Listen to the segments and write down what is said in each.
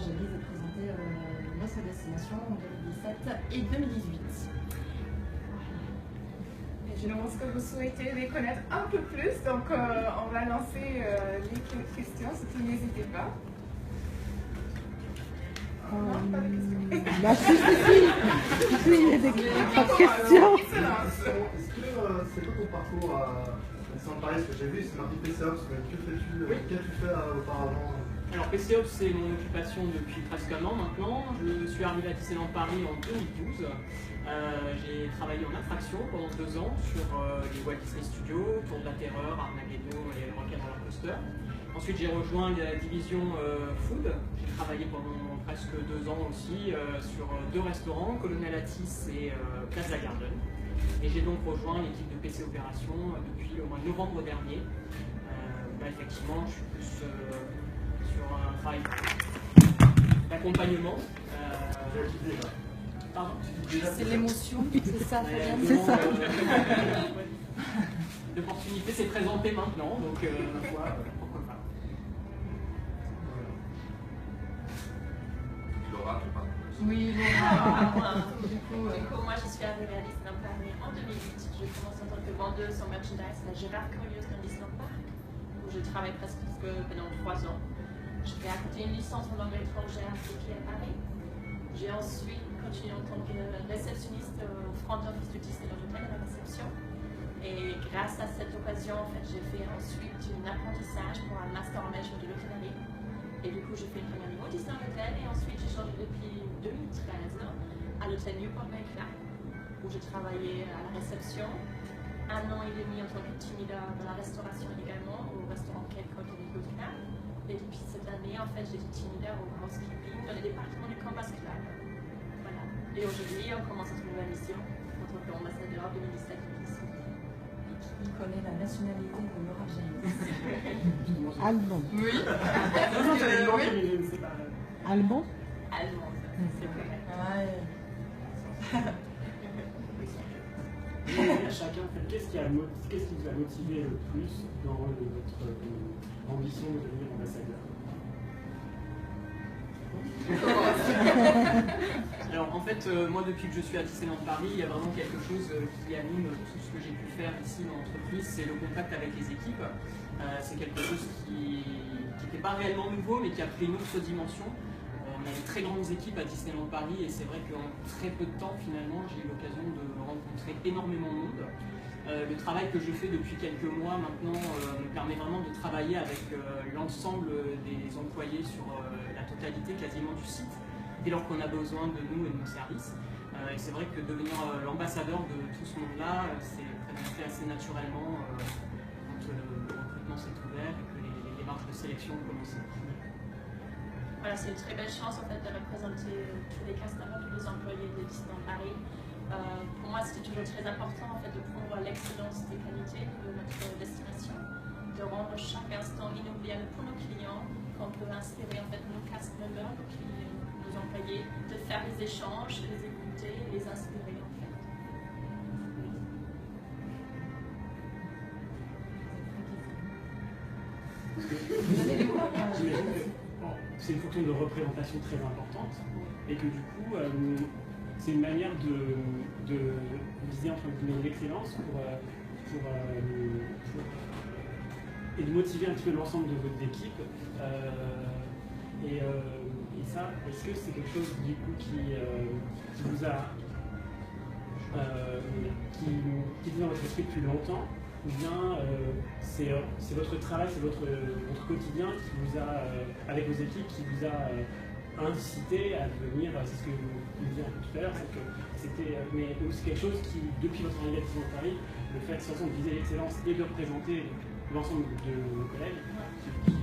Angélis de présenter notre destination en 2017 et 2018. Je pense que vous souhaitez les connaître un peu plus, donc on va lancer les questions, surtout n'hésitez pas. Non, pas de questions. Bah, si, il y a pas de questions. Est-ce que c'est quoi ton parcours à Disneyland Paris? Ce que j'ai vu, c'est marqué PCOps, mais que fais-tu, qu'as-tu fait auparavant? Alors PCOps, c'est mon occupation depuis presque un an maintenant. Je suis arrivé à Disneyland Paris en 2012. J'ai travaillé en attraction pendant 2 ans sur les Walt Disney Studios, Tour de la Terreur, Armageddon et Rocket Roller Coaster. Ensuite, j'ai rejoint la division Food. J'ai travaillé pendant presque 2 ans aussi sur 2 restaurants, Colonel Atis et Plaza Garden. Et j'ai donc rejoint l'équipe de PC Opération depuis le mois de novembre dernier. Là, effectivement, je suis plus sur un travail d'accompagnement. Pardon? C'est l'émotion, c'est ça, Fabienne? C'est ça. L'opportunité s'est présentée maintenant, donc ma foi, pourquoi pas. Laura, tu parles. Oui, Laura. Du coup, moi je suis arrivée à Disneyland Paris en 2008. Je commence en tant que vendeuse en merchandise à Gérard Curieuse dans Disneyland Park, où je travaille presque pendant 3 ans. Je fais à côté une licence en langue étrangère appliquée à Paris. J'ai ensuite continué en tant que réceptionniste au front office de Disneyland Hotel à la réception. Et grâce à cette occasion, en fait, j'ai fait ensuite un apprentissage pour un master en management de l'hôtellerie. Et du coup, j'ai fait une première année au Disneyland Hotel et ensuite j'ai changé depuis 2013 à l'hôtel Newport Bay-Clark, où j'ai travaillé à la réception. 1 an et demi en tant que team leader dans la restauration également, au restaurant Cape Cod et Nicotina. Et depuis cette année, en fait, j'ai été team leader au housekeeping dans le département du Canvas Club. Voilà. Et aujourd'hui, on commence notre nouvelle mission en tant qu'ambassadeur 2017-2018. Qui connaît la nationalité de Laura James? Allemand. Oui. Allemand? Allemande, c'est vrai. Chacun, qu'est-ce qui vous a motivé le plus dans votre ambition de devenir ambassadeur? Alors en fait, moi depuis que je suis à Disneyland Paris, il y a vraiment quelque chose qui anime tout ce que j'ai pu faire ici dans l'entreprise, c'est le contact avec les équipes. C'est quelque chose qui n'était pas réellement nouveau, mais qui a pris une autre dimension. On a une très grandes équipes à Disneyland Paris et c'est vrai qu'en très peu de temps, finalement, j'ai eu l'occasion de rencontrer énormément de monde. Le travail que je fais depuis quelques mois maintenant me permet vraiment de travailler avec l'ensemble des employés sur la totalité quasiment du site, dès lors qu'on a besoin de nous et de nos services. Et c'est vrai que devenir l'ambassadeur de tout ce monde-là, c'est présenté assez naturellement quand le recrutement s'est ouvert et que les démarches de sélection ont commencé. Voilà, c'est une très belle chance en fait de représenter tous les customers, tous les employés de Disneyland Paris. Pour moi, c'était toujours très important en fait de promouvoir l'excellence des qualités de notre destination, de rendre chaque instant inoubliable pour nos clients, qu'on peut inspirer en fait nos cast members, nos employés, de faire des échanges, les écouter, les inspirer en fait. C'est une fonction de représentation très importante et que du coup c'est une manière de viser entre guillemets l'excellence et de motiver un petit peu l'ensemble de votre équipe et ça, est-ce que c'est quelque chose du coup qui vous a qui est dans votre esprit depuis longtemps, ou bien c'est votre travail, c'est votre quotidien qui vous a, avec vos équipes, qui vous a incité à devenir, c'est ce que vous disiez un peu tout à l'heure, c'est quelque chose qui, depuis votre arrivée à Disneyland Paris, le fait de toute façon de viser l'excellence et de représenter l'ensemble de vos collègues, qui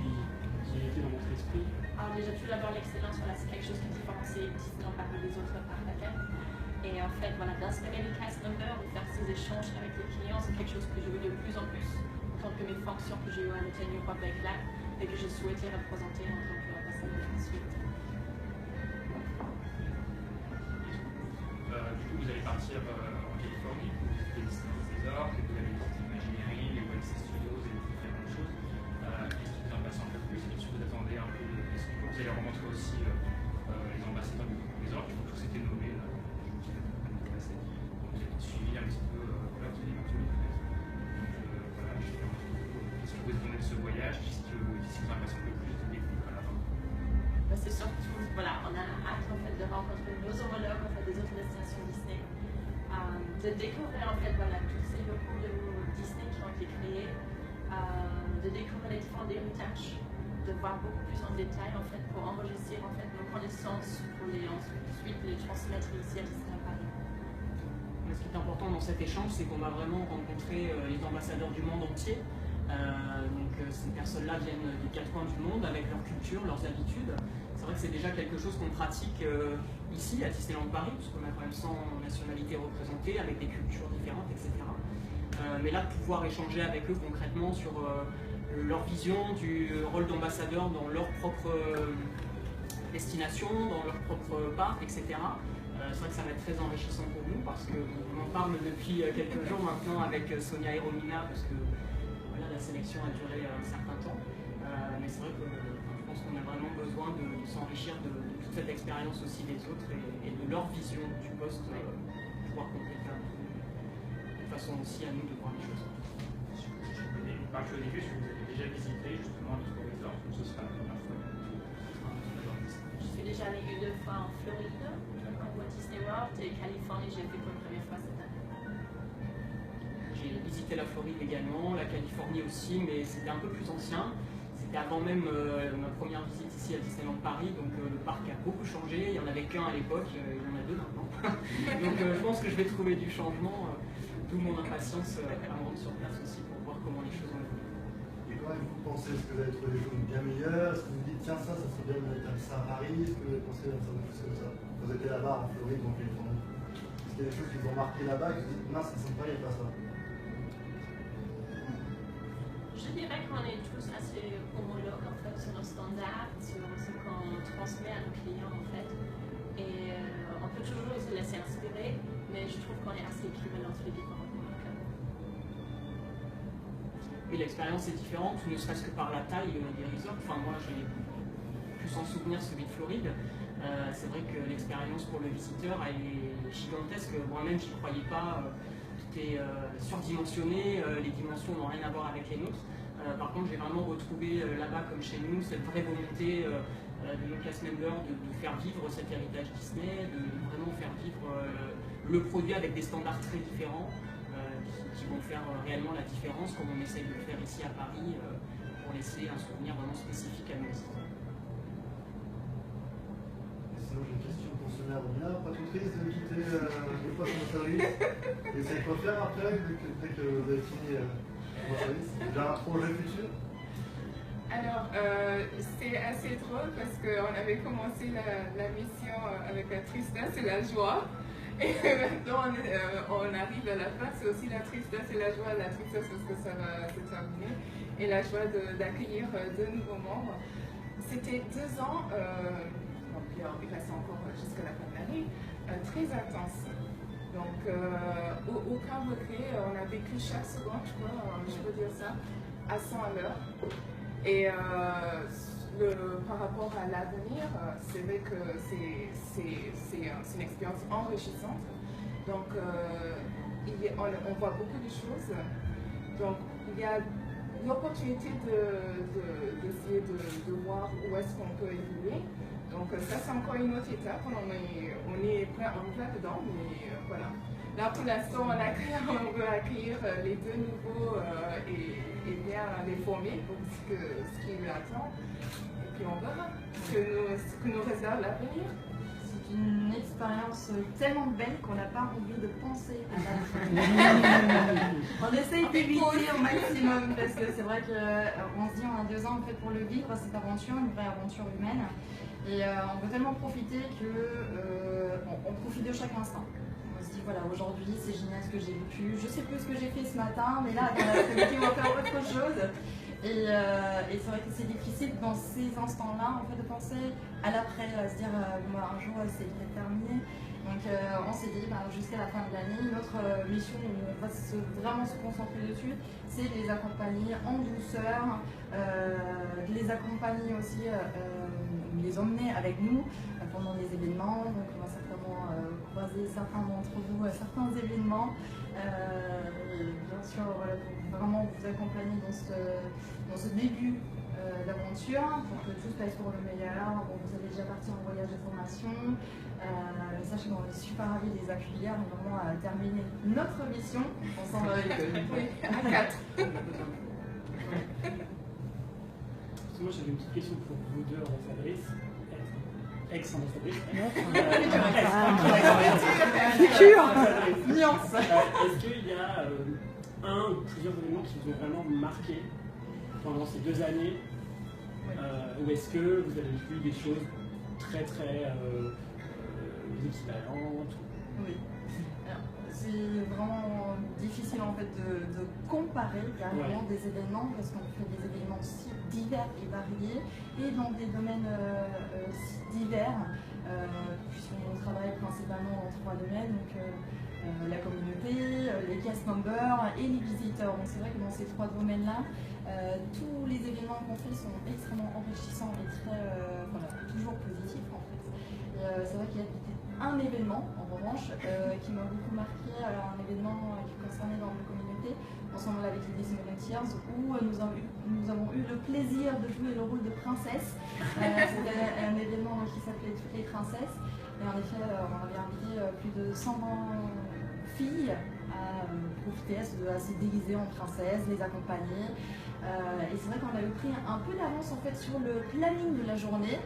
était dans votre esprit. Alors déjà tout d'abord l'excellence, voilà, c'est quelque chose qui différencie Disneyland Paris des autres parcs d'affaires. Et en fait, voilà, d'inspirer les cast members, de faire ces échanges avec les clients, c'est quelque chose que je veux de plus en plus en tant que mes fonctions que j'ai eues à l'hôtel Newport Bay-Clark et que j'ai souhaité représenter en tant qu'ambassadeur ensuite. Du coup, vous allez partir en Californie, vous visitez Disney Resort, vous allez visiter l'ingénierie, les Walt Disney Studios et différentes choses. Qu'est-ce qui vous en passe un peu plus? Est-ce que vous attendez un peu? Est-ce que vous allez rencontré aussi les ambassadeurs du groupe des orques, qui ont tous été nommés. Donc j'ai suivi un petit peu voilà, vous allez m'interroger peut-être. Donc voilà, qu'est-ce que vous avez de ce voyage, qu'est-ce qui vous a l'impression le plus de découvrir à la fin? C'est surtout, voilà, on a hâte en fait de rencontrer nos homologues en fait, des autres destinations Disney, de découvrir en fait voilà, tous ces locaux de Disney qui ont été créés, de découvrir les différents héritages, de voir beaucoup plus en détail en fait pour enregistrer en fait nos connaissances pour les ensuite les transmettre ici à Disney à Paris. Ce qui est important dans cet échange, c'est qu'on va vraiment rencontrer les ambassadeurs du monde entier. Donc ces personnes-là viennent des quatre coins du monde avec leur culture, leurs habitudes. C'est vrai que c'est déjà quelque chose qu'on pratique ici à Disneyland Paris, puisqu'on a quand même 100 nationalités représentées avec des cultures différentes, etc. Mais là, de pouvoir échanger avec eux concrètement sur leur vision du rôle d'ambassadeur dans leur propre destination, dans leur propre parc, etc. C'est vrai que ça va être très enrichissant pour nous parce qu'on en parle depuis quelques jours maintenant avec Sonia et Romina parce que voilà, la sélection a duré un certain temps. Mais c'est vrai que je pense qu'on a vraiment besoin de s'enrichir de toute cette expérience aussi des autres et de leur vision du poste pour pouvoir compléter un peu de façon aussi à nous de voir les choses. Je connais une partie au début, parce que vous avez déjà visité justement notre resort, donc ce sera la première fois. Je suis déjà allée une fois en Floride, en Walt Disney World, et Californie, j'ai fait pour la première fois cette année. J'ai visité la Floride également, la Californie aussi, mais c'était un peu plus ancien. C'était avant même ma première visite ici à Disneyland Paris, donc le parc a beaucoup changé. Il n'y en avait qu'un à l'époque, il y en a deux maintenant. Donc je pense que je vais trouver du changement, d'où mon impatience à me rendre sur place aussi pour voir comment les choses ont évolué. Et comment vous pensez, est-ce que vous avez trouvé des choses bien meilleures? Est-ce que vous dites, tiens, ça serait bien de mettre ça à Paris? Est-ce que vous avez pensé à ça comme ça? Vous étiez là-bas en Floride, donc est-ce qu'il y a des choses qui vous ont marqué là-bas et que vous dites, mince, ça sympa, il n'y a pas ça? Je dirais qu'on est tous assez homologues en fait sur nos standards, sur ce qu'on transmet à nos clients en fait. Et on peut toujours se laisser inspirer, mais je trouve qu'on est assez équilibré entre les différents marques. Oui, l'expérience est différente, ne serait-ce que par la taille des resorts. Enfin, moi, j'ai plus en souvenir celui de Floride. C'est vrai que l'expérience pour le visiteur elle est gigantesque. Moi-même, je n'y croyais pas. Tout est surdimensionné, les dimensions n'ont rien à voir avec les nôtres. Par contre, j'ai vraiment retrouvé là-bas, comme chez nous, cette vraie volonté de nos class members de faire vivre cet héritage Disney, de vraiment faire vivre le produit avec des standards très différents qui vont faire réellement la différence, comme on essaye de le faire ici à Paris, pour laisser un souvenir vraiment spécifique à nos visiteurs. Sinon, j'ai une question pour Sonia Romina. Pas tout triste de quitter le poste de service? Et vous savez quoi faire après, dès que vous avez fini votre service? Déjà un projet futur? Alors, c'est assez drôle parce qu'on avait commencé la mission avec la tristesse et la joie. Et maintenant, on arrive à la fin, c'est aussi la tristesse et la joie. La tristesse parce que ça va se terminer et la joie d'accueillir de nouveaux membres. C'était 2 ans, il reste encore jusqu'à la fin de l'année, très intense. Donc, aucun regret, on a vécu chaque seconde, je crois, je peux dire ça, à 100 à l'heure. Et par rapport à l'avenir, c'est vrai que c'est une expérience enrichissante. Donc, on voit beaucoup de choses. Donc, il y a l'opportunité d'essayer de voir où est-ce qu'on peut évoluer. Donc, ça, c'est encore une autre étape. On est en plein dedans, mais voilà. Là, pour l'instant, on veut accueillir les 2 nouveaux et bien les former pour ce qui nous attend. Et puis on verra ce que nous réserve l'avenir. C'est une expérience tellement belle qu'on n'a pas envie de penser à la fin. On essaye d'éviter au maximum parce que c'est vrai qu'on se dit on a 2 ans en fait pour le vivre, cette aventure, une vraie aventure humaine. Et on veut tellement profiter qu'on profite de chaque instant. On se dit voilà, aujourd'hui c'est génial ce que j'ai vécu, je sais plus ce que j'ai fait ce matin, mais là dans l'après-midi on va faire autre chose. Et c'est vrai que c'est difficile dans ces instants-là en fait de penser à l'après, à se dire un jour c'est terminé. Donc on s'est dit jusqu'à la fin de l'année, notre mission où on va vraiment se concentrer dessus, c'est de les accompagner en douceur, de les accompagner aussi les emmener avec nous pendant les événements. Donc on va certainement croiser certains d'entre vous à certains événements. Bien sûr, voilà, pour vraiment vous accompagner dans ce début d'aventure pour que tout se passe pour le meilleur. Bon, vous avez déjà parti en voyage de formation. Sachez qu'on est super ravis de les accueillir et vraiment à terminer notre mission ensemble avec eux. Oui, à 4. Moi j'avais une petite question pour vous deux, ambassadrices, ex-ambassadrices. Nuance. Est-ce qu'il y a un ou plusieurs éléments qui vous ont vraiment marqué pendant ces 2 années, ou est-ce que vous avez vu des choses très équivalentes? Oui. C'est vraiment difficile en fait de comparer carrément des événements parce qu'on fait des événements si divers et variés et dans des domaines si divers puisqu'on travaille principalement en 3 domaines, donc la communauté, les cast members et les visiteurs. Donc c'est vrai que dans ces 3 domaines-là, tous les événements qu'on fait sont extrêmement enrichissants et toujours positifs en fait. C'est vrai qu'il y a un événement, en revanche, qui m'a beaucoup marqué, alors un événement qui concernait dans la communauté, ensemble avec les Disney Volunteers, où nous avons eu le plaisir de jouer le rôle de princesse. C'était un événement qui s'appelait Toutes les princesses, et en effet, on avait invité plus de 120 filles à profiter, à se déguiser en princesse, les accompagner. Et c'est vrai qu'on avait pris un peu d'avance en fait sur le planning de la journée,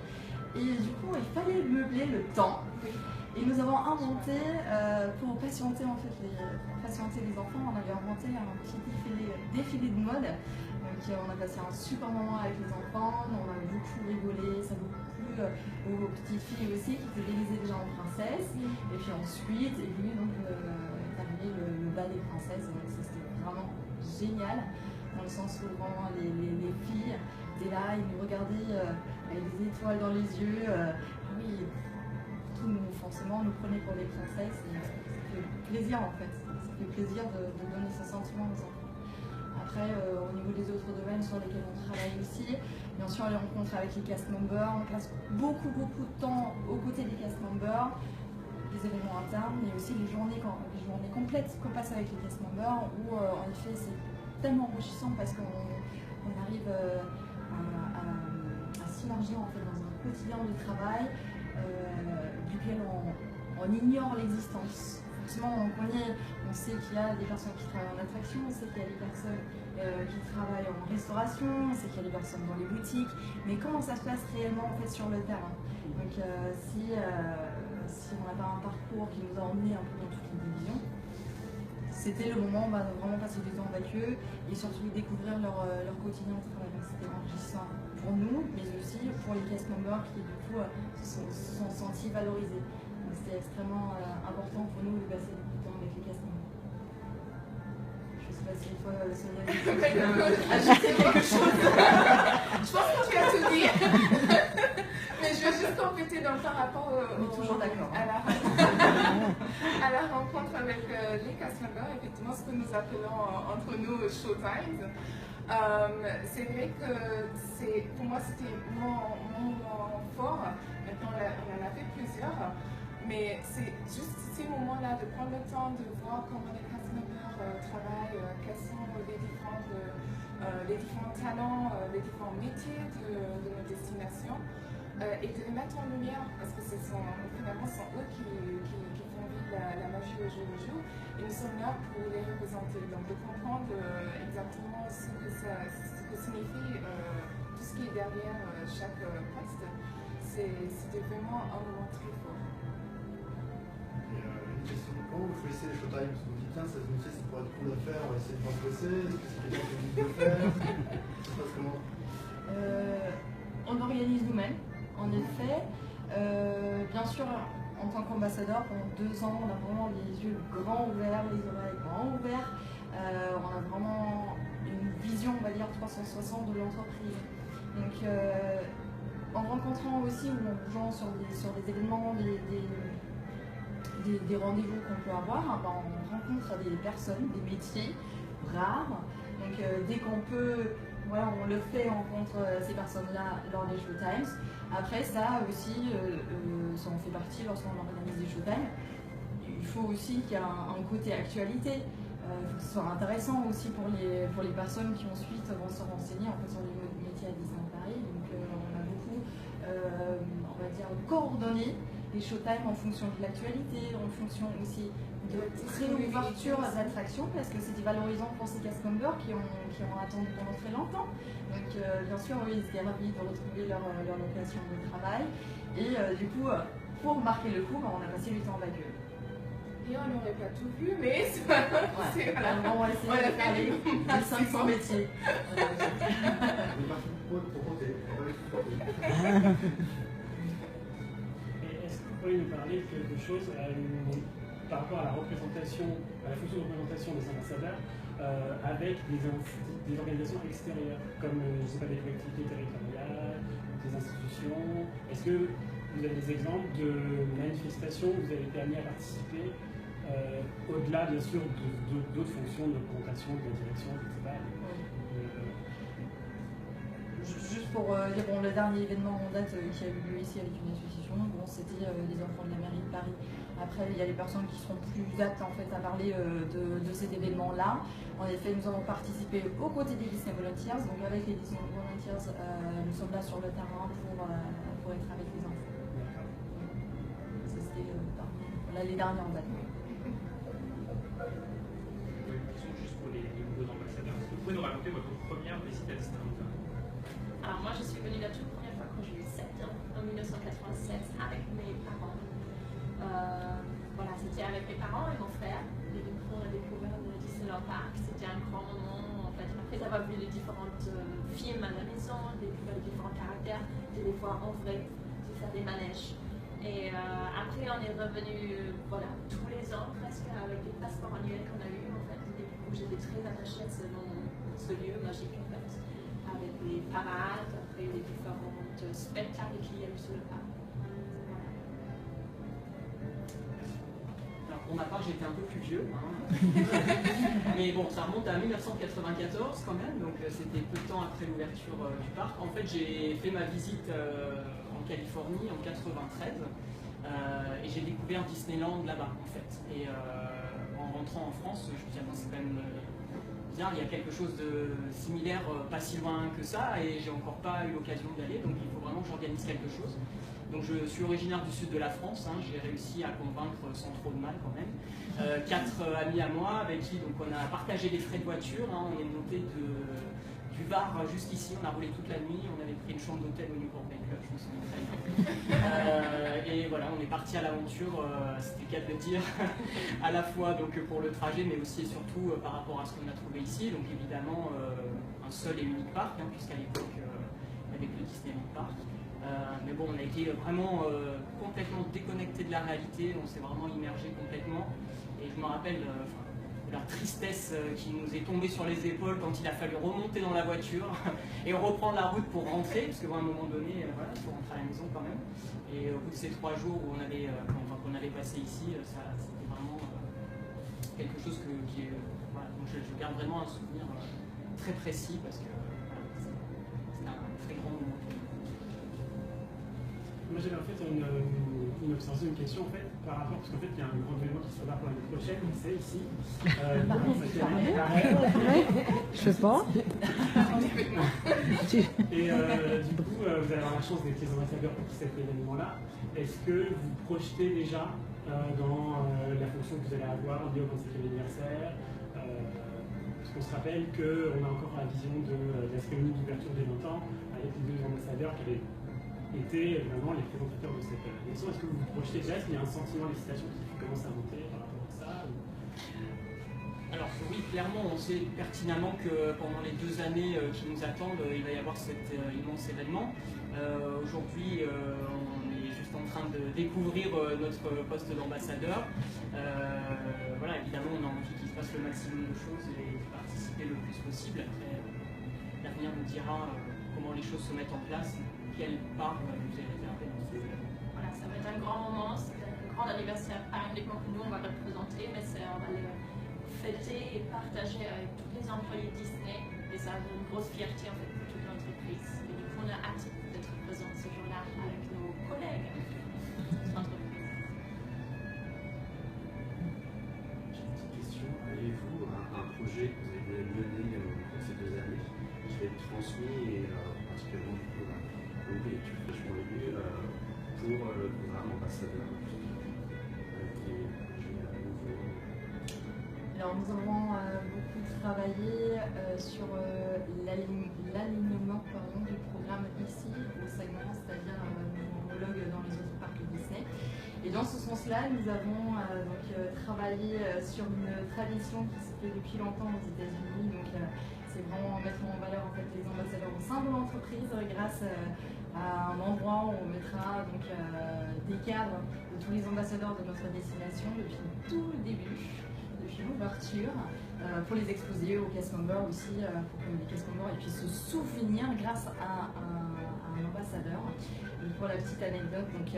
et du coup, il fallait meubler le temps. Et nous avons inventé, pour patienter les enfants, on avait inventé un petit défilé de mode. Donc on a passé un super moment avec les enfants, on a beaucoup rigolé, ça a beaucoup plu aux petites filles aussi qui étaient déguisées déjà en princesse. Et puis ensuite est venu donc est arrivé le bal des princesses, donc ça c'était vraiment génial, dans le sens où vraiment les filles étaient là, ils nous regardaient avec des étoiles dans les yeux. Oui, forcément nous prenait pour des princesses et ça fait plaisir en fait, ça fait plaisir de donner ce sentiment aux enfants. Après au niveau des autres domaines sur lesquels on travaille aussi, bien sûr les rencontres avec les cast members, on passe beaucoup de temps aux côtés des cast members, les événements internes, mais aussi les journées complètes qu'on passe avec les cast members où en effet c'est tellement enrichissant parce qu'on arrive à s'immerger en fait dans un quotidien de travail duquel on ignore l'existence. Forcément, on sait qu'il y a des personnes qui travaillent en attraction, on sait qu'il y a des personnes qui travaillent en restauration, on sait qu'il y a des personnes dans les boutiques, mais comment ça se passe réellement en fait, sur le terrain? Donc si on n'a pas un parcours qui nous a emmenés un peu dans toutes les divisions, c'était le moment de vraiment passer du temps avec eux et surtout découvrir leur quotidien de travail. C'était enrichissant pour nous, mais aussi pour les cast members qui du coup se sont sentis valorisés. C'était extrêmement important pour nous de passer du temps avec les cast members. Je ne sais pas si toi, Sonia, tu veux ajouter quelque chose. Je pense que tu as tout dit. Mais je veux juste compléter par rapport à la rencontre avec les cast members, effectivement ce que nous appelons entre nous showtimes. C'est vrai que pour moi c'était mon moment fort. Maintenant on en a fait plusieurs, mais c'est juste ces moments-là de prendre le temps de voir comment les cast members travaillent, quels sont les différents talents, les différents métiers de nos destinations. Et de les mettre en lumière, parce que finalement, ce sont eux qui font vivre la magie au jour le jour, et nous sommes là pour les représenter. Donc de comprendre exactement ce que signifie tout ce qui est derrière chaque poste, c'était vraiment un moment très fort. Et une question, comment vous choisissez les showtimes? Parce que vous dites, tiens, cette métier, ça pourrait être cool à faire, on va essayer de pas bosser, est-ce que c'est quelqu'un qui dit de le faire? Ça se passe comment? On organise nous-mêmes. En effet, bien sûr, en tant qu'ambassadeur, pendant 2 ans, on a vraiment les yeux grands ouverts, les oreilles grands ouverts. On a vraiment une vision, on va dire, 360 de l'entreprise. Donc, en rencontrant aussi, ou en bougeant sur des événements, des rendez-vous qu'on peut avoir, on rencontre des personnes, des métiers rares. Donc, dès qu'on peut voilà, on le fait, on rencontre ces personnes-là lors des Showtimes. Après ça aussi, ça en fait partie lorsqu'on organise des Showtimes. Il faut aussi qu'il y ait un côté actualité. Il faut que ce soit intéressant aussi pour les personnes qui ensuite vont se renseigner en fait, sur les métiers à Disneyland Paris. Donc on a beaucoup, on va dire, coordonné les Showtimes en fonction de l'actualité, en fonction aussi de réouverture d'attractions, parce que c'était valorisant pour ces cast members qui ont attendu pendant très longtemps. Donc bien sûr, oui, ils étaient ravis de retrouver leur location de travail. Et du coup, pour marquer le coup, on a passé du temps avec eux. Et on n'aurait pas tout vu, mais c'est on va essayer de faire les 500 métiers. Est-ce que vous pourriez nous parler de quelque chose par rapport à la représentation, à la fonction de représentation des ambassadeurs avec des organisations extérieures, comme je sais pas, des collectivités territoriales, des institutions? Est-ce que vous avez des exemples de manifestations où vous avez été amené à participer au-delà bien sûr d'autres fonctions de représentation, de la direction, etc. Juste pour dire, bon, le dernier événement en date qui a eu lieu ici avec une association, bon, c'était les enfants de la mairie de Paris. Après, il y a les personnes qui seront plus aptes en fait, à parler de cet événement-là. En effet, nous avons participé aux côtés des Disney Volunteers. Donc avec les Disney Volunteers, nous sommes là sur le terrain pour être avec les enfants. Ça, c'était les dernières en date. Juste pour les nouveaux ambassadeurs, est-ce que vous pouvez nous raconter votre première visite à Disneyland? Alors moi je suis venue la toute première fois quand j'ai eu 7 ans, en 1987, avec mes parents. Voilà, c'était avec mes parents et mon frère. Et du coup on a découvert le Disneyland Park. C'était un grand moment en fait. Après d'avoir vu les différents films à la maison, découvert les différents caractères, de les voir en vrai, de faire des manèges. Et après on est revenu voilà, tous les ans presque avec les passeports annuels qu'on a eu en fait. Et du coup j'étais très attachée à ce lieu magique en fait. Avec les parades, après les différents spectacles qu'il y a eu sur le parc. Alors pour ma part, j'étais un peu plus vieux, hein. Mais bon, ça remonte à 1994 quand même, donc c'était peu de temps après l'ouverture du parc. En fait, j'ai fait ma visite en Californie en 93 et j'ai découvert Disneyland là-bas en fait. Et en rentrant en France, je me disais, c'est quand même bien, il y a quelque chose de similaire, pas si loin que ça, et j'ai encore pas eu l'occasion d'y aller, donc il faut vraiment que j'organise quelque chose. Donc je suis originaire du sud de la France, hein, j'ai réussi à convaincre sans trop de mal quand même. 4 amis à moi avec qui donc, on a partagé les frais de voiture, hein, on est monté du Var jusqu'ici, on a roulé toute la nuit, on avait pris une chambre d'hôtel au Newport Bay Club, je me souviens très bien. Et voilà, on est parti à l'aventure, c'était le cas de le dire, à la fois donc, pour le trajet, mais aussi et surtout par rapport à ce qu'on a trouvé ici. Donc évidemment, un seul et unique parc, hein, puisqu'à l'époque, avec le Disneyland Park. Mais bon, on a été vraiment complètement déconnecté de la réalité, on s'est vraiment immergé complètement. Et je me rappelle la tristesse qui nous est tombée sur les épaules quand il a fallu remonter dans la voiture et reprendre la route pour rentrer, parce qu'à un moment donné, voilà, il faut rentrer à la maison quand même. Et au bout de ces 3 jours où on avait passé ici, c'était vraiment quelque chose voilà, donc je garde vraiment un souvenir très précis parce que voilà, c'est un très grand moment. Moi j'avais en fait une observation, une question en fait, par rapport, parce qu'en fait il y a un grand événement qui se prépare pour l'année prochaine, c'est ici. Je sais pas. Et du coup, vous allez avoir la chance d'être les ambassadeurs pour cet événement-là. Est-ce que vous projetez déjà dans la fonction que vous allez avoir liée au 25e anniversaire parce qu'on se rappelle qu'on a encore la vision de la cérémonie d'ouverture des 20 ans avec les 2 ambassadeurs qui avaient été vraiment les présentateurs de cette émission. Est-ce que vous vous projetez déjà? Est-ce qu'il y a un sentiment d'excitation qui commence à monter par rapport à ça Alors oui, clairement, on sait pertinemment que pendant les 2 années qui nous attendent, il va y avoir cet immense événement. Aujourd'hui, on est juste en train de découvrir notre poste d'ambassadeur. Voilà, évidemment, on a envie qu'il se passe le maximum de choses et de participer le plus possible. Après, l'avenir nous dira comment les choses se mettent en place. Quelle part nous est réservée dans ce événement. Voilà, ça va être un grand moment, c'est un grand anniversaire, pas uniquement que nous on va représenter, mais on va le fêter et partager avec tous les employés Disney Et ça a une grosse fierté en fait pour toute l'entreprise. Et du coup, on a hâte d'être présent ce jour-là avec nos collègues de l'entreprise. J'ai une petite question. Avez-vous un projet que vous avez mené dans ces 2 années qui est transmis, et particulièrement du coup, et tu fais fraîchement élu, pour le programme ambassadeur avec les projets nouveaux? Alors nous avons beaucoup travaillé sur l'alignement du programme ici au segment, c'est-à-dire nos homologues dans les autres parcs Disney. Et dans ce sens-là, nous avons travaillé sur une tradition qui se fait depuis longtemps aux États-Unis. Donc c'est vraiment mettre en valeur en fait, les ambassadeurs au sein de l'entreprise grâce à un endroit où on mettra donc, des cadres de tous les ambassadeurs de notre destination depuis tout le début, depuis l'ouverture, pour les exposer aux cast members aussi, pour que les cast members puissent se souvenir grâce à un ambassadeur. Et pour la petite anecdote, donc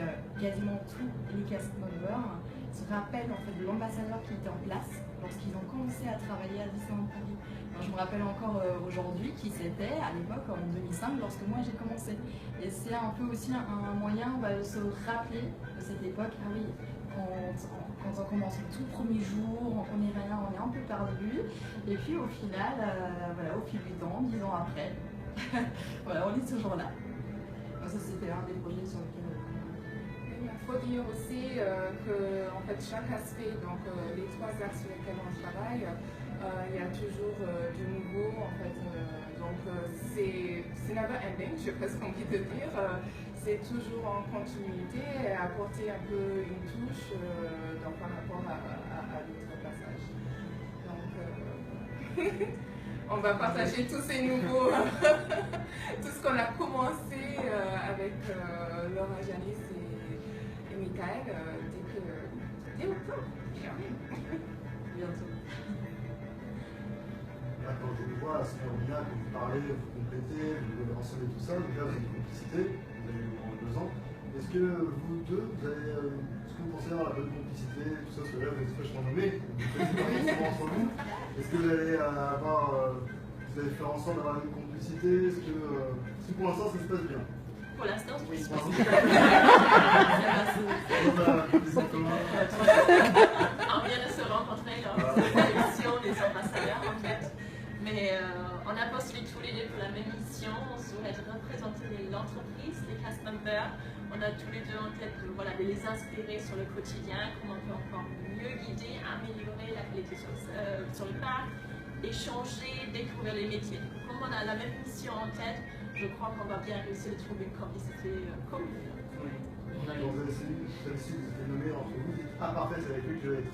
quasiment tous les cast members se rappellent en fait de l'ambassadeur qui était en place lorsqu'ils ont commencé à travailler à Disneyland Paris. Alors, je me rappelle encore aujourd'hui qui c'était à l'époque en 2005 lorsque moi j'ai commencé. Et c'est un peu aussi un moyen de se rappeler de cette époque. Ah oui, quand on commence le tout premier jour, on connaît rien, on est un peu perdu. Et puis au final, voilà, au fil du temps, 10 ans après, voilà, on est toujours là. Donc, ça c'était un des projets sur lesquels Il faut dire aussi que en fait, chaque aspect, donc les 3 axes sur lesquels on travaille, il y a toujours du nouveau. En fait, donc c'est never ending, j'ai presque envie de dire. C'est toujours en continuité et apporter un peu une touche donc, par rapport à d'autres passages. Donc, on va partager tous ces nouveaux, tout ce qu'on a commencé avec Laura, Janice et Michael dès octobre. bientôt. Là, quand je vous vois à ce moment-là, quand vous parlez, vous complétez, vous mentionnez tout ça, déjà vous avez une complicité, vous avez eu pendant 2 ans. Est-ce que vous deux, est-ce que vous pensez avoir la bonne complicité, tout ça, parce que là vous êtes fraîchement nommés, vous faites pas entre vous. Est-ce que vous allez vous allez faire en sorte d'avoir une complicité? Est-ce que pour l'instant ça se passe bien? Pour l'instant, oui. On vient de se rencontrer dans l'émission des ambassadeurs en fait. Mais on a postulé tous les deux pour la même mission. On souhaite représenter l'entreprise, les cast members. On a tous les deux en tête de les inspirer sur le quotidien, comment on peut encore mieux guider, améliorer la qualité sur le parc, échanger, découvrir les métiers. Comme on a la même mission en tête, je crois qu'on va bien réussir à trouver une complicité commune. Vous avez celle-ci, vous êtes nommé entre vous, dites ah parfait, c'est avec lui que je vais être.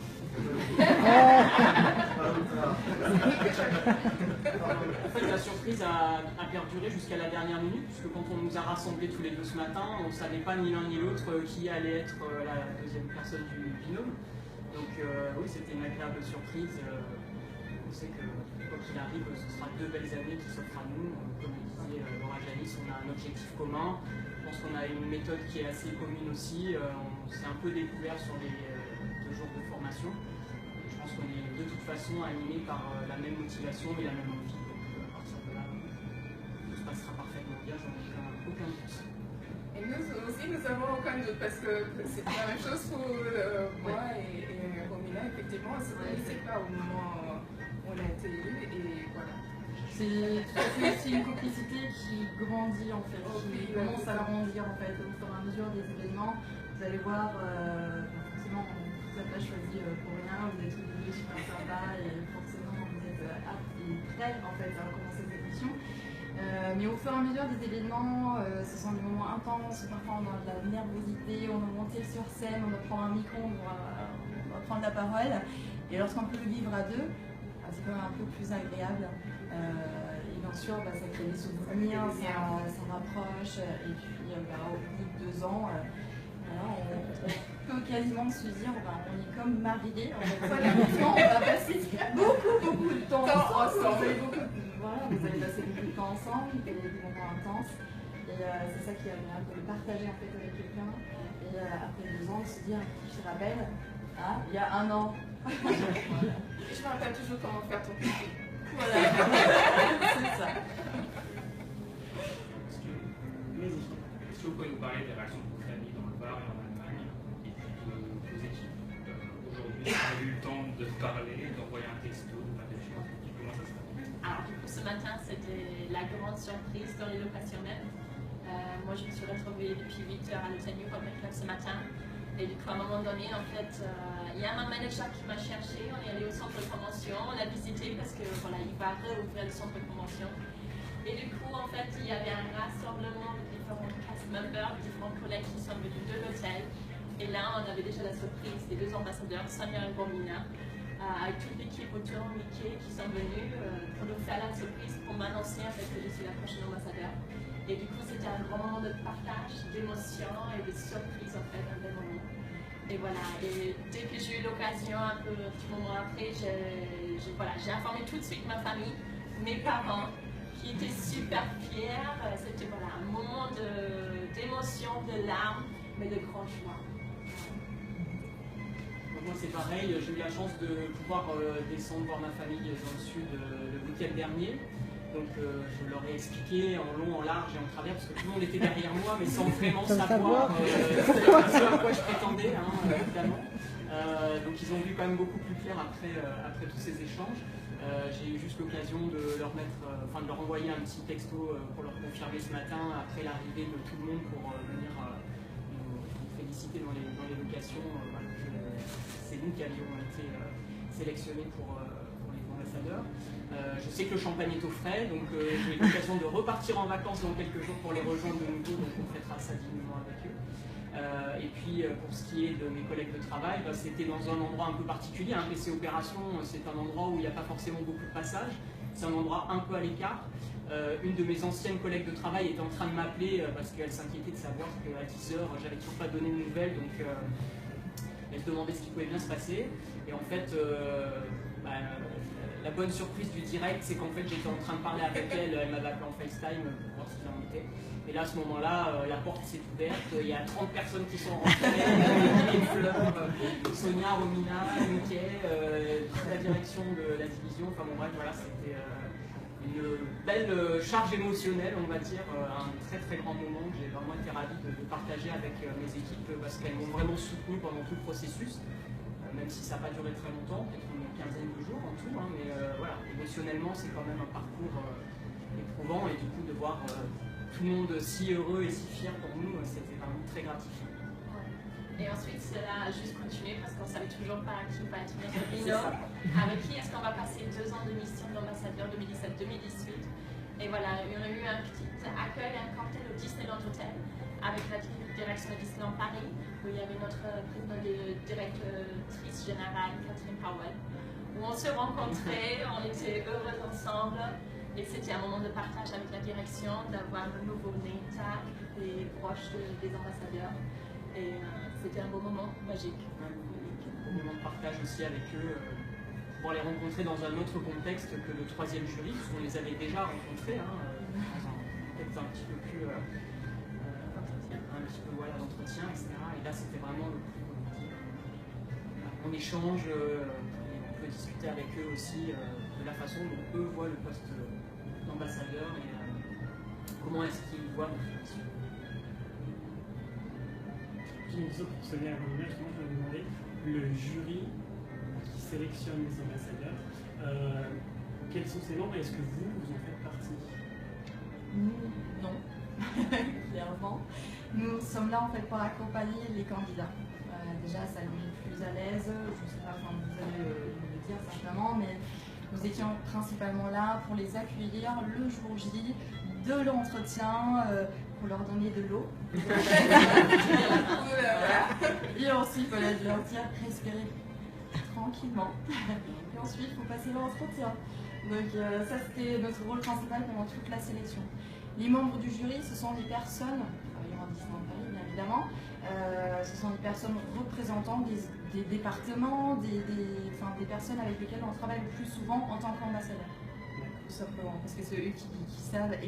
En fait, la surprise a perduré jusqu'à la dernière minute, puisque quand on nous a rassemblés tous les deux ce matin, on ne savait pas ni l'un ni l'autre qui allait être la deuxième personne du binôme. Donc oui, c'était une agréable surprise. On sait que quoi qu'il arrive, ce sera 2 belles années qui s'offrent à nous. Comme le disait Laura Janice, on a un objectif commun. Je pense qu'on a une méthode qui est assez commune aussi. On s'est un peu découvert sur les 2 jours de formation. Je pense qu'on est de toute façon animés par la même motivation et la même envie. Donc à partir de là, tout se passera parfaitement bien, j'en ai aucun doute. Et nous aussi, nous n'avons aucun doute parce que c'est la même chose pour moi et Romina. Effectivement, on ne se connaissait pas au moment où on a été élus et voilà. C'est une complicité qui grandit en fait, qui commence à grandir en fait au fur et à mesure des événements. Vous allez voir, forcément, vous n'êtes pas choisi pour rien, vous êtes tous les deux super sympas et forcément vous êtes aptes et prêts en fait à commencer cette mission. Mais au fur et à mesure des événements, ce sont des moments intenses, parfois on a de la nervosité, on va monter sur scène, on va prendre un micro, on va prendre la parole. Et lorsqu'on peut le vivre à 2, c'est quand même un peu plus agréable. Et bien sûr, ça crée des souvenirs, ça rapproche. Et puis, au bout de 2 ans, on peut quasiment se dire on est comme mariés. On va passer beaucoup de temps ensemble. Vous allez passer beaucoup de temps ensemble, des moments intenses. Et c'est ça qui est agréable, de le partager en fait avec quelqu'un. Et après 2 ans, de se dire, je te rappelle, il y a 1 an. Je me rappelle toujours comment faire ton pipi. Voilà, c'est ça. Est-ce que vous pouvez nous parler des réactions de vos familles dans le Var et en Allemagne et puis de vos équipes aujourd'hui, si vous avez eu le temps de parler, d'envoyer un texto, de faire des choses, comment ça se passe? Alors du coup ce matin c'était la grande surprise dans les locations même. Moi je me suis retrouvée depuis 8 heures à l'Hôtel New Company Club ce matin. Et du coup à un moment donné en fait il y a un manager qui m'a cherché, on est allé au centre de convention, on l'a visité parce que voilà il va réouvrir le centre de convention. Et du coup en fait il y avait un rassemblement de différents cast members, différents collègues qui sont venus de l'hôtel. Et là on avait déjà la surprise des 2 ambassadeurs, Sonia et Romina, avec toute l'équipe autour, Mickey, qui sont venus pour nous faire la surprise, pour m'annoncer en fait que je suis la prochaine ambassadeur. Et du coup, c'était un grand moment de partage, d'émotion et de surprise en fait, un bel moment. Et voilà, et dès que j'ai eu l'occasion, un petit moment après, j'ai informé tout de suite ma famille, mes parents, qui étaient super fiers. C'était voilà, un moment d'émotion, de larmes, mais de grande joie. Moi c'est pareil, j'ai eu la chance de pouvoir descendre voir ma famille dans le sud le week-end dernier. Donc je leur ai expliqué en long, en large et en travers, parce que tout le monde était derrière moi, mais sans vraiment savoir ce à quoi je prétendais, évidemment. Donc ils ont vu quand même beaucoup plus clair après tous ces échanges. J'ai eu juste l'occasion de leur de leur envoyer un petit texto pour leur confirmer ce matin, après l'arrivée de tout le monde, pour venir nous féliciter dans les locations. C'est nous qui avions été sélectionnés pour les ambassadeurs. Je sais que le champagne est au frais, donc j'ai eu l'occasion de repartir en vacances dans quelques jours pour les rejoindre de nouveau, donc on fêtera ça dignement avec eux. Et puis pour ce qui est de mes collègues de travail, c'était dans un endroit un peu particulier, un PC Opération, c'est un endroit où il n'y a pas forcément beaucoup de passages, c'est un endroit un peu à l'écart. Une de mes anciennes collègues de travail était en train de m'appeler parce qu'elle s'inquiétait de savoir qu'à 10h, j'avais toujours pas donné de nouvelles, donc elle se demandait ce qui pouvait bien se passer. Et en fait, la bonne surprise du direct, c'est qu'en fait j'étais en train de parler avec elle, elle m'avait appelé en FaceTime pour voir ce qu'il en était. Et là, à ce moment-là, la porte s'est ouverte, il y a 30 personnes qui sont rentrées, les fleurs, Sonia, Romina, Mickey, toute la direction de la division. Enfin bon bref, voilà, c'était une belle charge émotionnelle, on va dire, un très très grand moment que j'ai vraiment été ravi de partager avec mes équipes parce qu'elles m'ont vraiment soutenu pendant tout le processus. Même si ça n'a pas duré très longtemps, peut-être une quinzaine de jours en tout, mais voilà, émotionnellement c'est quand même un parcours éprouvant et du coup de voir tout le monde si heureux et si fier pour nous, c'était vraiment très gratifiant. Ouais. Et ensuite cela a juste continué parce qu'on ne savait toujours pas qui va être notre binôme, avec qui est-ce qu'on va passer 2 ans de mission d'ambassadeur 2017-2018. Et voilà, on a eu un petit accueil, un cocktail au Disneyland Hotel avec la direction de Disneyland Paris, où il y avait notre directrice générale, Catherine Powell, où on se rencontrait, on était heureux ensemble, et c'était un moment de partage avec la direction, d'avoir le nouveau name tag, des broches des ambassadeurs, et c'était un beau moment magique. Un beau moment de partage aussi avec eux, pouvoir les rencontrer dans un autre contexte que le 3e jury, parce qu'on les avait déjà rencontrés, dans un contexte un petit peu plus... voilà, d'entretien, etc. Et là, c'était vraiment on échange, et on peut discuter avec eux aussi de la façon dont eux voient le poste d'ambassadeur et comment est-ce qu'ils voient notre fonction. J'ai une question pour Sonia et Romina, justement, je vais vous demander, le jury qui sélectionne les ambassadeurs, quels sont ces membres et est-ce que vous en faites partie? Non, clairement. Nous sommes là en fait pour accompagner les candidats. Déjà, ça nous met plus à l'aise. Je ne sais pas, vous allez le dire certainement, mais nous étions principalement là pour les accueillir le jour J de l'entretien, pour leur donner de l'eau. Et ensuite, voilà, de leur dire respirer tranquillement. Et ensuite, il faut passer l'entretien. Donc ça, c'était notre rôle principal pendant toute la sélection. Les membres du jury, ce sont des personnes, travaillant à Disneyland Paris bien évidemment, ce sont des personnes représentant des départements, des personnes avec lesquelles on travaille le plus souvent en tant qu'ambassadeur. Tout simplement, parce que c'est eux qui savent